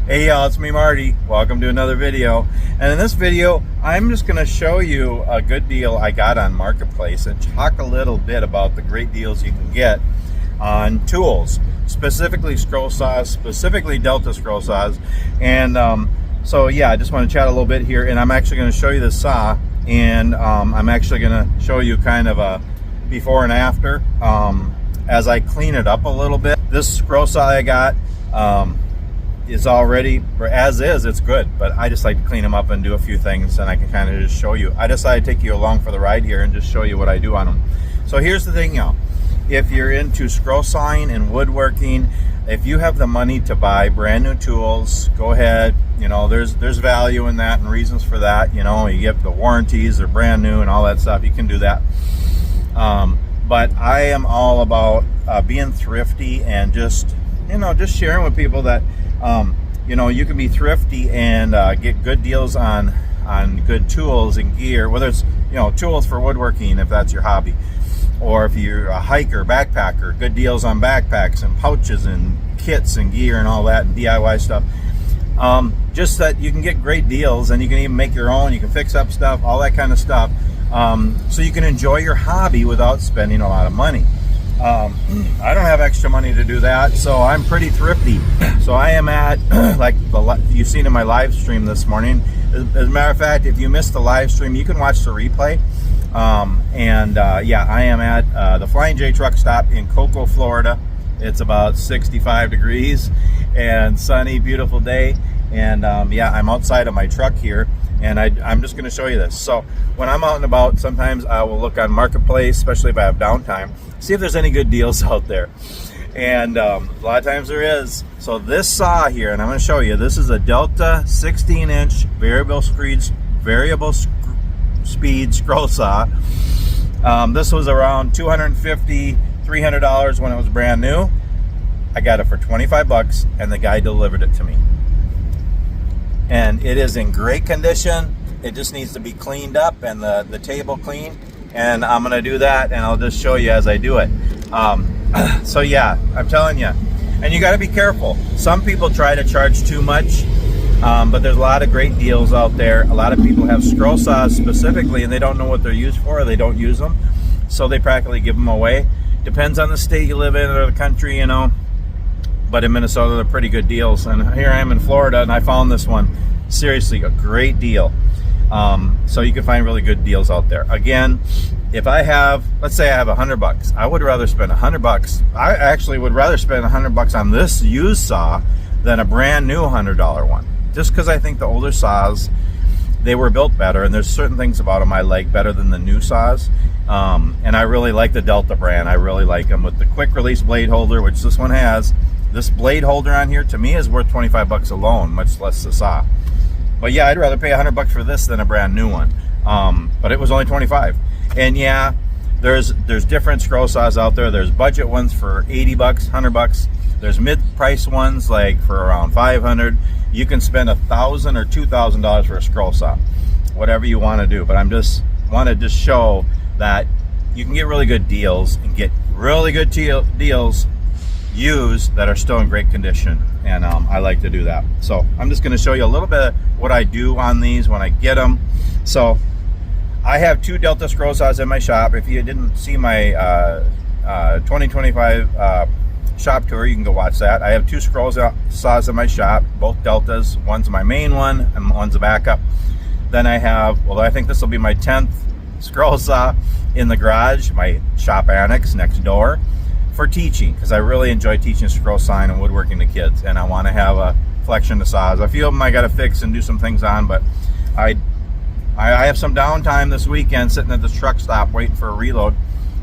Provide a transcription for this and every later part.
Hey y'all, it's me Marty. Welcome to another video. And in this video, I'm just going to show you a good deal I got on Marketplace and talk a little bit about the great deals you can get on tools, specifically scroll saws, specifically Delta scroll saws. And so yeah, I just want to chat a little bit here, and I'm actually going to show you the saw, and I'm actually going to show you kind of a before and after as I clean it up a little bit. This scroll saw I got is already, or as is, it's good, but I just like to clean them up and do a few things, and I can kind of just show you. I decided to take you along for the ride here and just show you what I do on them. So here's the thing, y'all. If you're into scroll sawing and woodworking, if you have the money to buy brand new tools, go ahead. You know, there's value in that and reasons for that. You know, you get the warranties, they're brand new and all that stuff. You can do that. But I am all about being thrifty and just, you know, just sharing with people that you know, you can be thrifty and get good deals on good tools and gear, whether it's, you know, tools for woodworking if that's your hobby, or if you're a hiker, backpacker, good deals on backpacks and pouches and kits and gear and all that, and DIY stuff. Just that you can get great deals, and you can even make your own, you can fix up stuff, all that kind of stuff, so you can enjoy your hobby without spending a lot of money. I don't have extra money to do that, so I'm pretty thrifty. So I am at, like you've seen in my live stream this morning. As a matter of fact, if you missed the live stream, you can watch the replay. Yeah, I am at the Flying J truck stop in Cocoa, Florida. It's about 65 degrees and sunny, beautiful day. And yeah, I'm outside of my truck here, and I'm just going to show you this. So when I'm out and about, sometimes I will look on Marketplace, especially if I have downtime, see if there's any good deals out there. And a lot of times there is. So this saw here, and I'm going to show you, this is a Delta 16-inch variable speed scroll saw. This was around $250, $300 when it was brand new. I got it for 25 bucks, and the guy delivered it to me. And it is in great condition. It just needs to be cleaned up and the table cleaned, and I'm gonna do that, and I'll just show you as I do it. So yeah, I'm telling you, and you got to be careful. Some people try to charge too much, but there's a lot of great deals out there. A lot of people have scroll saws specifically, and they don't know what they're used for, or they don't use them, so they practically give them away. Depends on the state you live in or the country, you know. But in Minnesota, they're pretty good deals. And here I am in Florida, and I found this one. Seriously, a great deal. So you can find really good deals out there. Again, if I have, let's say I have 100 bucks, I would rather spend 100 bucks. I actually would rather spend 100 bucks on this used saw than a brand new $100 one. Just because I think the older saws, they were built better, and there's certain things about them I like better than the new saws. And I really like the Delta brand. I really like them with the quick release blade holder, which this one has. This blade holder on here, to me, is worth 25 bucks alone, much less the saw. But yeah, I'd rather pay 100 bucks for this than a brand new one. But it was only 25. And yeah, there's different scroll saws out there. There's budget ones for 80 bucks, 100 bucks. There's mid-price ones like for around 500. You can spend $1,000 or $2,000 for a scroll saw, whatever you want to do. But I'm just want to just show that you can get really good deals and get really good deals used that are still in great condition, and I like to do that. So I'm just going to show you a little bit of what I do on these when I get them. So I have two Delta scroll saws in my shop. If you didn't see my 2025 shop tour, you can go watch that. I have two scroll saws in my shop, both Deltas. One's my main one and one's a backup. Then I have, well, I think this will be my 10th scroll saw in the garage, my shop annex next door, for teaching, because I really enjoy teaching scroll sawing and woodworking to kids, and I want to have a collection of saws. A few of them I got to fix and do some things on, but I have some downtime this weekend sitting at the truck stop waiting for a reload.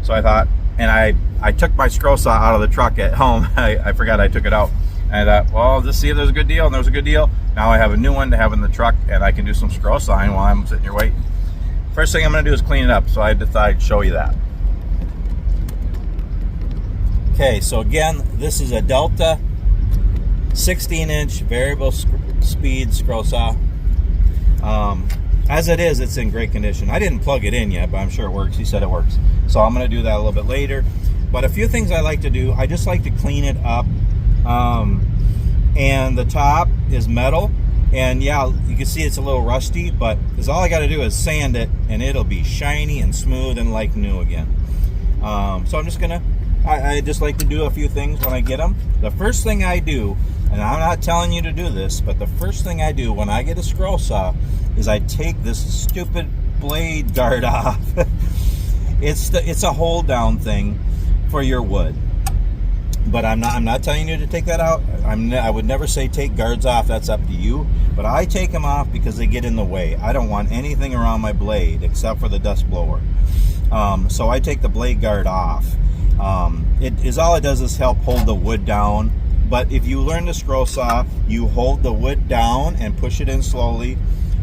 So I thought, and I took my scroll saw out of the truck at home. I forgot I took it out, and I thought, well, just see if there's a good deal, and there was a good deal. Now I have a new one to have in the truck, and I can do some scroll sawing while I'm sitting here waiting. First thing I'm going to do is clean it up, so I decided to show you that. Okay, so again, this is a Delta 16-inch variable speed scroll saw. As it is, it's in great condition. I didn't plug it in yet, but I'm sure it works. He said it works. So I'm going to do that a little bit later. But a few things I like to do, I just like to clean it up. And the top, is metal. And yeah, you can see it's a little rusty, but because all I got to do is sand it and it'll be shiny and smooth and like new again. So I'm just gonna, I just like to do a few things when I get them. The first thing I do, and I'm not telling you to do this, but the first thing I do when I get a scroll saw is I take this stupid blade guard off. It's a hold down thing for your wood. But I'm not telling you to take that out. I would never say take guards off. That's up to you. But I take them off because they get in the way. I don't want anything around my blade except for the dust blower. So I take the blade guard off. All it does is help hold the wood down. But if you learn the scroll saw, you hold the wood down and push it in slowly,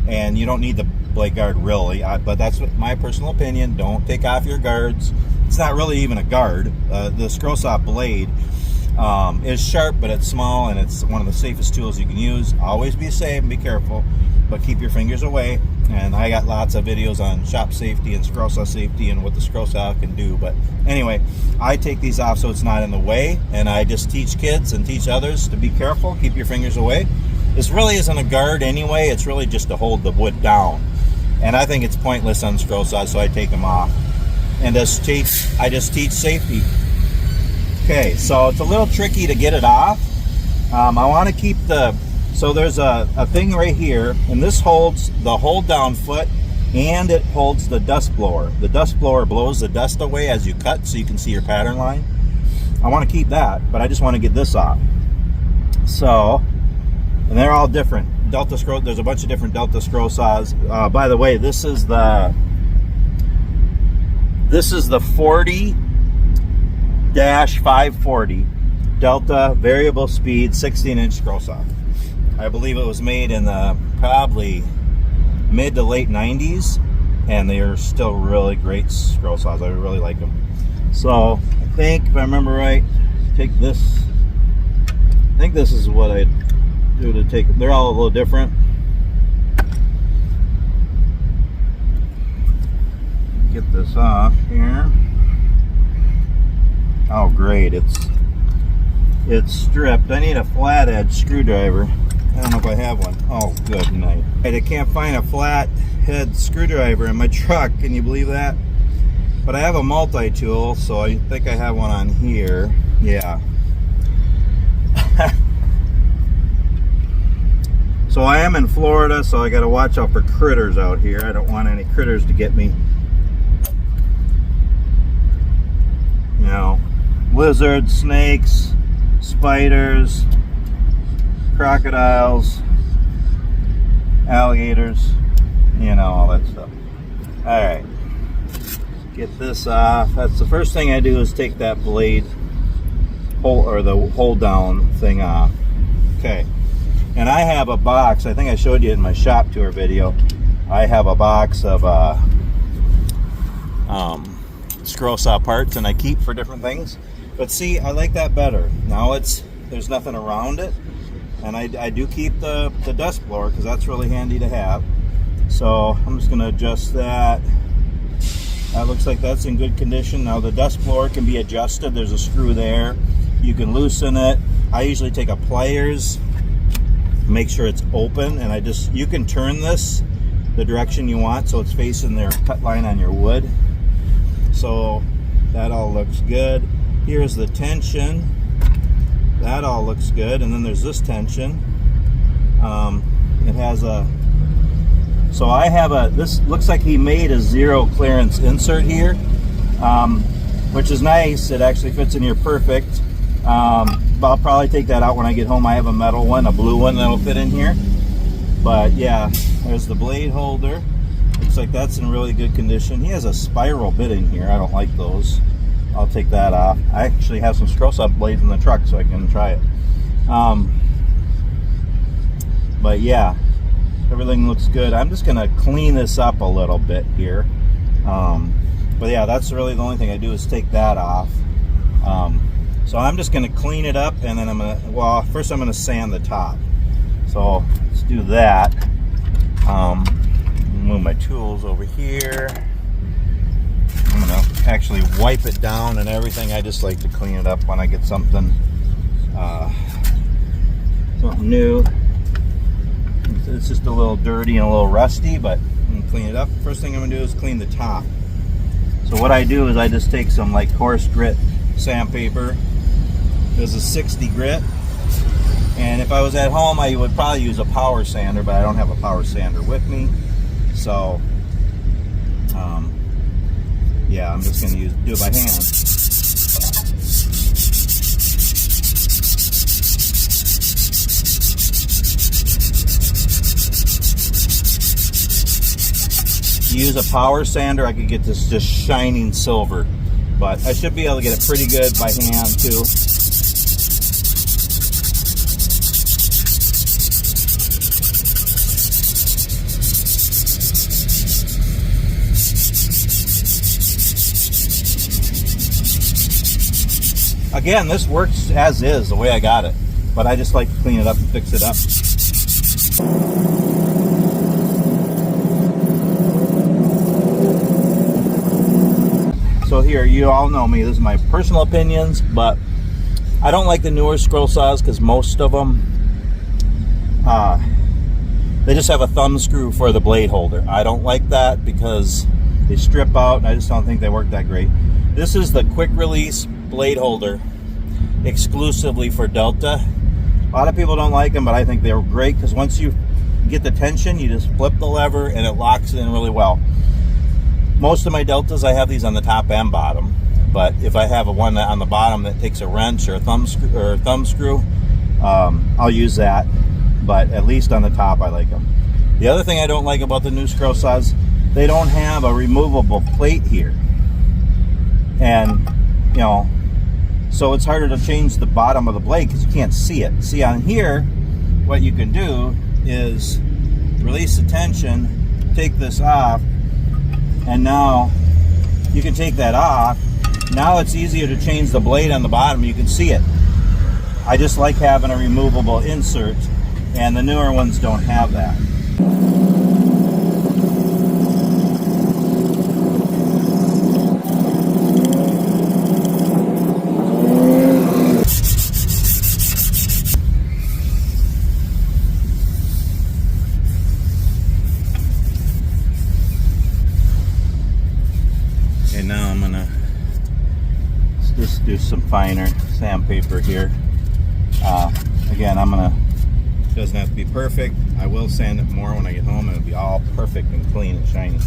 and you don't need the blade guard really. But that's my personal opinion. Don't take off your guards. It's not really even a guard. The scroll saw blade is sharp, but it's small, and it's one of the safest tools you can use. Always be safe and be careful, but keep your fingers away. And I got lots of videos on shop safety and scroll saw safety and what the scroll saw can do. But anyway, I take these off so it's not in the way, and I just teach kids and teach others to be careful, keep your fingers away. This really isn't a guard anyway. It's really just to hold the wood down, and I think it's pointless on scroll saws, so I take them off. And I just teach safety. Okay, so it's a little tricky to get it off. I want to keep so there's a thing right here, and this holds the hold down foot, and it holds the dust blower. The dust blower blows the dust away as you cut, so you can see your pattern line. I want to keep that, but I just want to get this off. So, and they're all different. Delta scroll, there's a bunch of different Delta scroll saws. By the way, this is the 40-540 Delta variable speed 16-inch scroll saw. I believe it was made in the probably mid to late 90s, and they are still really great scroll saws. I really like them. So I think, if I remember right, take this. I think this is what I do to take. They're all a little different. Get this off here. Oh great, it's stripped. I need a flat edge screwdriver. I don't know if I have one. Oh good night. I can't find a flat head screwdriver in my truck, can you believe that? But I have a multi-tool, so I think I have one on here. Yeah. So I am in Florida, so I got to watch out for critters out here. I don't want any critters to get me. You know, lizards, snakes, spiders, crocodiles, alligators, you know, all that stuff. All right, get this off. That's the first thing I do, is take that blade hole, or the hold down thing off. Okay, and I have a box. I think I showed you in my shop tour video. I have a box of scroll saw parts, and I keep for different things. But see, I like that better. Now there's nothing around it, and I do keep the dust blower because that's really handy to have. So I'm just going to adjust that. That looks like that's in good condition. Now the dust blower can be adjusted. There's a screw there. You can loosen it. I usually take a pliers, make sure it's open, and you can turn this the direction you want so it's facing their cut line on your wood. So that all looks good. Here's the tension. That all looks good. And then there's this tension. It has so I have this looks like he made a zero clearance insert here, which is nice. It actually fits in here perfect. But I'll probably take that out when I get home. I have a metal one, a blue one that'll fit in here. But yeah, there's the blade holder. Looks like that's in really good condition. He has a spiral bit in here. I don't like those. I'll take that off. I actually have some scroll saw blades in the truck, so I can try it. But yeah, everything looks good. I'm just gonna clean this up a little bit here. But yeah, that's really the only thing I do is take that off. So I'm just gonna clean it up, and then first I'm gonna sand the top. So let's do that. Move my tools over here. I'm gonna actually wipe it down and everything. I just like to clean it up when I get something new. it's just a little dirty and a little rusty, but I'm gonna clean it up. First thing I'm gonna do is clean the top. So what I do is I just take some like coarse grit sandpaper. This is 60 grit. And if I was at home, I would probably use a power sander, but I don't have a power sander with me. So, yeah, I'm just going to do it by hand. To use a power sander, I could get this just shining silver, but I should be able to get it pretty good by hand too. Again, this works as is, the way I got it. But I just like to clean it up and fix it up. So here, you all know me. This is my personal opinions, but I don't like the newer scroll saws because most of them, they just have a thumb screw for the blade holder. I don't like that because they strip out, and I just don't think they work that great. This is the quick release blade holder exclusively for Delta. A lot of people don't like them, but I think they're great because once you get the tension, you just flip the lever and it locks it in really well. Most of my Deltas, I have these on the top and bottom, but if I have a one on the bottom that takes a wrench or a thumb screw, I'll use that, but at least on the top I like them. The other thing I don't like about the new scroll saws, they don't have a removable plate here. And, you know, so it's harder to change the bottom of the blade because you can't see it. See, on here, what you can do is release the tension, take this off, and now you can take that off. Now it's easier to change the blade on the bottom. You can see it. I just like having a removable insert, and the newer ones don't have that. Okay, now I'm gonna just do some finer sandpaper here. Again, doesn't have to be perfect. I will sand it more when I get home and it'll be all perfect and clean and shiny.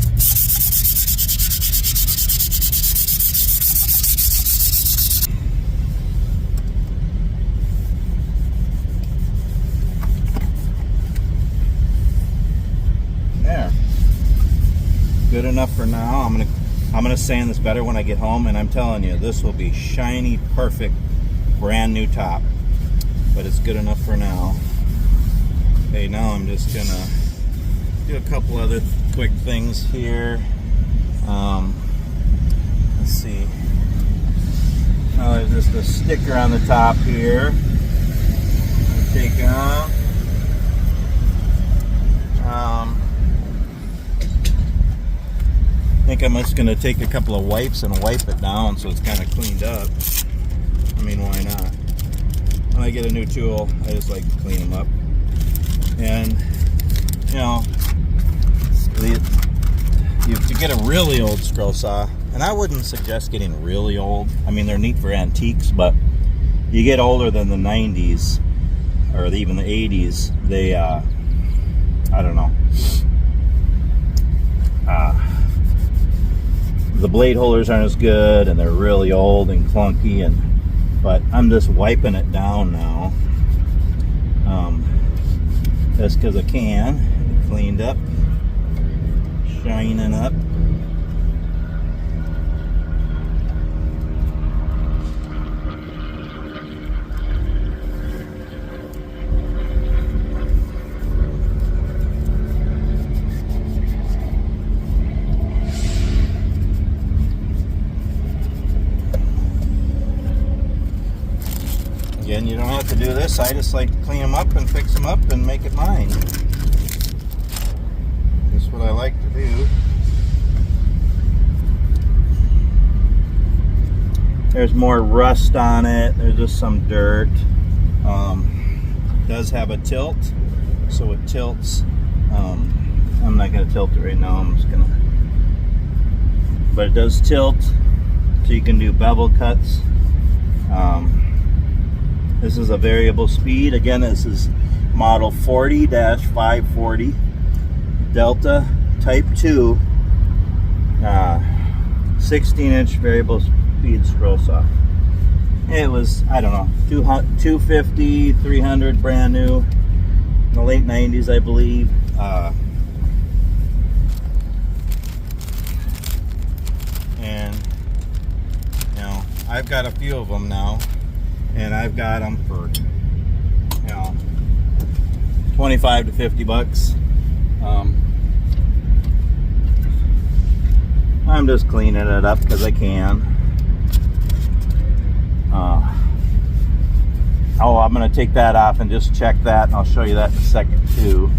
There. Good enough for now. I'm gonna sand this better when I get home, and I'm telling you, this will be shiny, perfect, brand new top. But it's good enough for now. Okay, now I'm just gonna do a couple other quick things here. Let's see. Oh, there's just a sticker on the top here. Take it off. I think I'm just going to take a couple of wipes and wipe it down so it's kind of cleaned up. I mean, why not? When I get a new tool, I just like to clean them up. And, you know, to get a really old scroll saw, and I wouldn't suggest getting really old. I mean, they're neat for antiques, but you get older than the 90s or even the 80s, they, I don't know. The blade holders aren't as good, and they're really old and clunky, but I'm just wiping it down now. Just because I can. It cleaned up, shining up. Again, you don't have to do this. I just like to clean them up and fix them up and make it mine. That's what I like to do. There's more rust on it. There's just some dirt. It does have a tilt, so it tilts I'm not going to tilt it right now. I'm just going to, but it does tilt, so you can do bevel cuts. This is a variable speed. Again, this is model 40-540 Delta Type 2 16-inch variable speed scroll saw. It was, I don't know, 250, 300, brand new, in the late 90s, I believe. And you know, I've got a few of them now, and I've got them for, you know, 25 to 50 bucks. I'm just cleaning it up because I can. Oh, I'm going to take that off and just check that, and I'll show you that in a second too.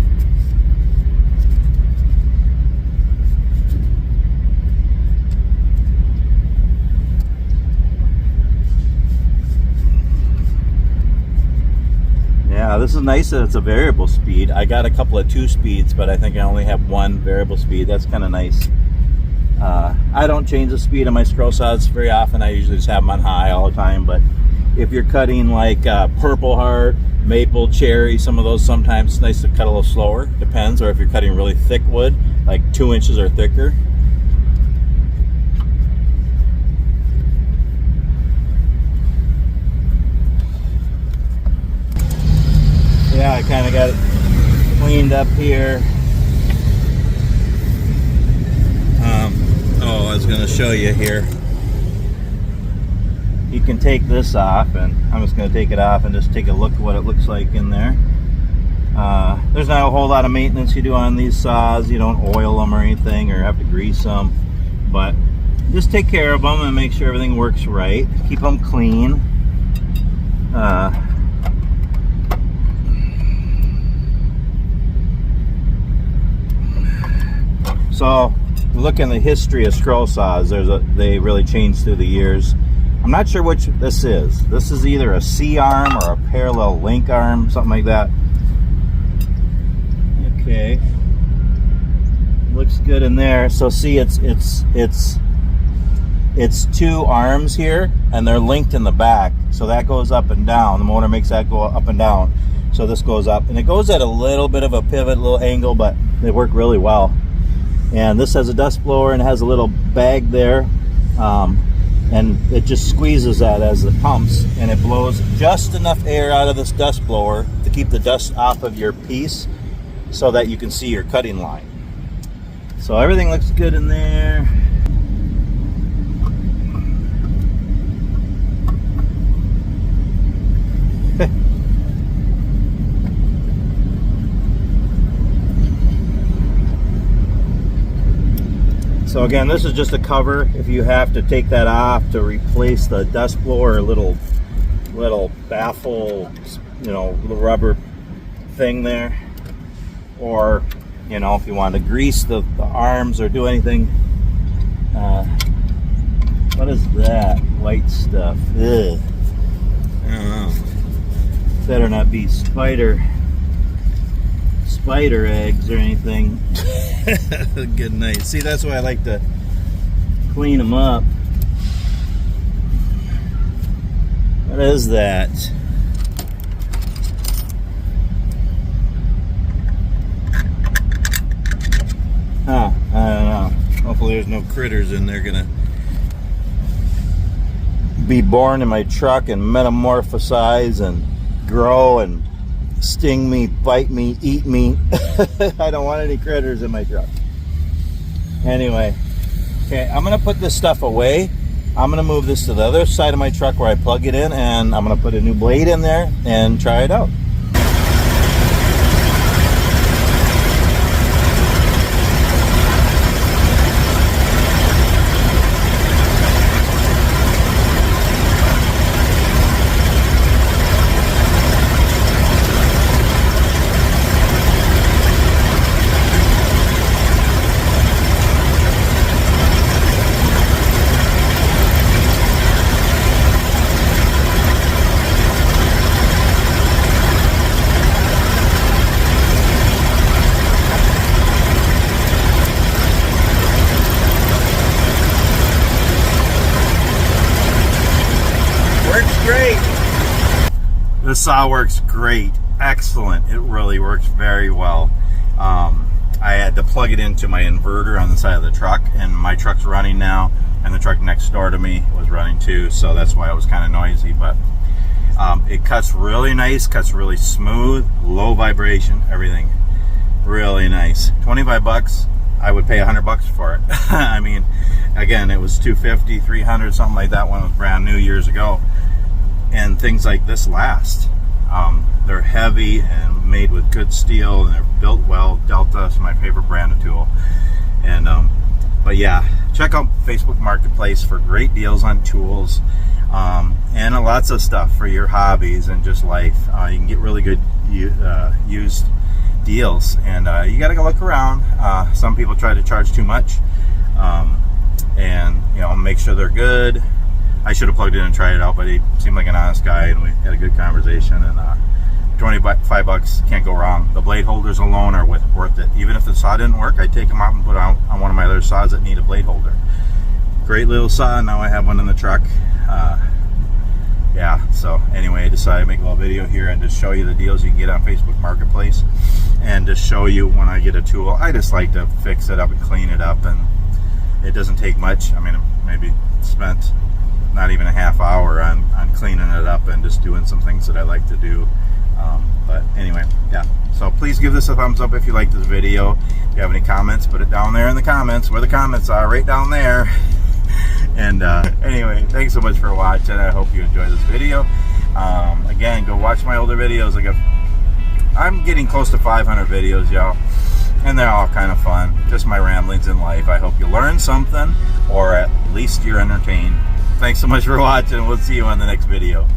Yeah, this is nice that it's a variable speed. I got a couple of 2 speeds, but I think I only have 1 variable speed. That's kind of nice. I don't change the speed of my scroll saws very often. I usually just have them on high all the time. But if you're cutting like Purple Heart, Maple, Cherry, some of those, sometimes it's nice to cut a little slower. Depends. Or if you're cutting really thick wood, like 2 inches or thicker. Yeah, I kind of got it cleaned up here. Oh, I was going to show you here. You can take this off, and I'm just going to take it off and just take a look at what it looks like in there. There's not a whole lot of maintenance you do on these saws. You don't oil them or anything, or have to grease them, but just take care of them and make sure everything works right. Keep them clean. So, look in the history of scroll saws. They really changed through the years. I'm not sure which this is. This is either a C-arm or a parallel link arm, something like that. Okay, looks good in there. So see, it's 2 arms here, and they're linked in the back. So that goes up and down. The motor makes that go up and down. So this goes up, and it goes at a little bit of a pivot, a little angle, but they work really well. And this has a dust blower and has a little bag there, and it just squeezes that as it pumps, and it blows just enough air out of this dust blower to keep the dust off of your piece so that you can see your cutting line. So everything looks good in there. So again, this is just a cover. If you have to take that off to replace the dust blower, little baffle, you know, little rubber thing there, or you know, if you want to grease the arms or do anything. What is that white stuff? Ugh. I don't know. Better not be spider eggs or anything. Good night. See, that's why I like to clean them up. What is that? Huh, I don't know. Hopefully there's no critters in there gonna be born in my truck and metamorphosize and grow and sting me, bite me, eat me. I don't want any critters in my truck. Anyway, okay, I'm gonna put this stuff away. I'm gonna move this to the other side of my truck where I plug it in, and I'm gonna put a new blade in there and try it out. saw works great, excellent. It really works very well. I had to plug it into my inverter on the side of the truck, and my truck's running now, and the truck next door to me was running too, so that's why it was kind of noisy. But it cuts really nice, cuts really smooth, low vibration, everything really nice. 25 bucks, I would pay 100 bucks for it. I mean, again, it was 250, 300, something like that when it was brand new years ago. And things like this last. They're heavy and made with good steel, and they're built well. Delta is my favorite brand of tool. And but yeah, check out Facebook Marketplace for great deals on tools, and lots of stuff for your hobbies and just life. You can get really good used deals, and you got to go look around. Some people try to charge too much, and you know, make sure they're good. I should have plugged in and tried it out, but he seemed like an honest guy, and we had a good conversation. And 25 bucks, can't go wrong. The blade holders alone are worth it. Even if the saw didn't work, I'd take them out and put on one of my other saws that need a blade holder. Great little saw. Now I have one in the truck. Yeah, so anyway, I decided to make a little video here and just show you the deals you can get on Facebook Marketplace, and just show you when I get a tool. I just like to fix it up and clean it up, and it doesn't take much. I mean, maybe spent not even a half hour on cleaning it up and just doing some things that I like to do. But anyway, yeah, so please give this a thumbs up if you like this video. If you have any comments, put it down there in the comments, where the comments are, right down there. And anyway, thanks so much for watching. I hope you enjoyed this video. Again, go watch my older videos. I'm getting close to 500 videos, y'all, and they're all kind of fun, just my ramblings in life. I hope you learned something, or at least you're entertained. Thanks so much for watching. We'll see you on the next video.